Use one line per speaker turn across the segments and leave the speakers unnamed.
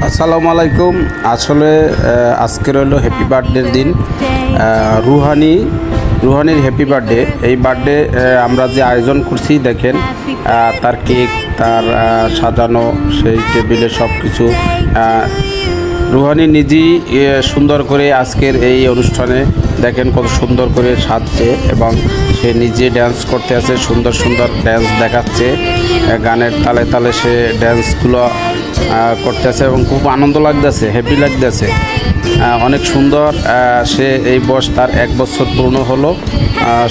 আসসালামু আলাইকুম। আসলে আজকের হলো হ্যাপি বার্থডের দিন। রুহানির হ্যাপি বার্থডে। এই বার্থডে আমরা যে আয়োজন করছি দেখেন, তার কেক, তার সাজানো সেই টেবিলে সব কিছু রুহানি নিজেই সুন্দর করে আজকের এই অনুষ্ঠানে দেখেন কত সুন্দর করে সাজছে এবং সে নিজে ড্যান্স করতে আছে, সুন্দর সুন্দর ড্যান্স দেখাচ্ছে, গানের তালে তালে সে ড্যান্সগুলো করতেছে এবং খুব আনন্দ লাগতেছে, হ্যাপি লাগতেছে, অনেক সুন্দর। সে এই বয়স তার 1 বছর পূর্ণ হলো।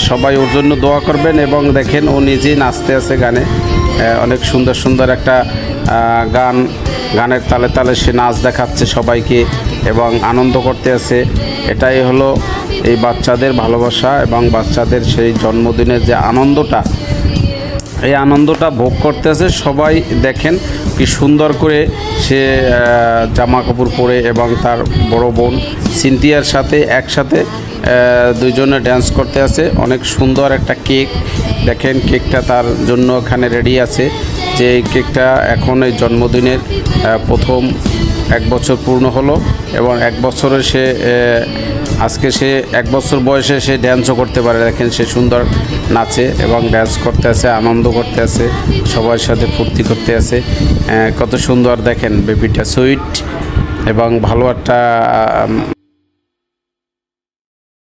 সবাই ওর জন্য দোয়া করবেন এবং দেখেন ও নিজেই নাচতে আছে গানে, অনেক সুন্দর সুন্দর একটা গানের তালে তালে সে নাচ দেখাচ্ছে সবাইকে এবং আনন্দ করতে আছে। এটাই হলো এই বাচ্চাদের ভালোবাসা এবং বাচ্চাদের সেই জন্মদিনের যে আনন্দটা, এই আনন্দটা ভোগ করতেছে সবাই। দেখেন কি সুন্দর করে সে জামা কাপড় পরে এবং তার বড় বোন সিনথিয়ার সাথে একসাথে দুইজনে ড্যান্স করতে আছে। অনেক সুন্দর একটা কেক, দেখেন কেকটা তার জন্য এখানে রেডি আছে। যে এই কেকটা এখন এই জন্মদিনের প্রথম 1 বছর পূর্ণ হলো এবং 1 বছরে সে আজকে সে 1 বছর বয়সে সে ড্যান্সও করতে পারে। দেখেন সে সুন্দর নাচে এবং ড্যান্স করতে আছে, আনন্দ করতে আছে, সবার সাথে ফুর্তি করতে আছে। কত সুন্দর দেখেন বেবিটা, সুইট এবং ভালো একটা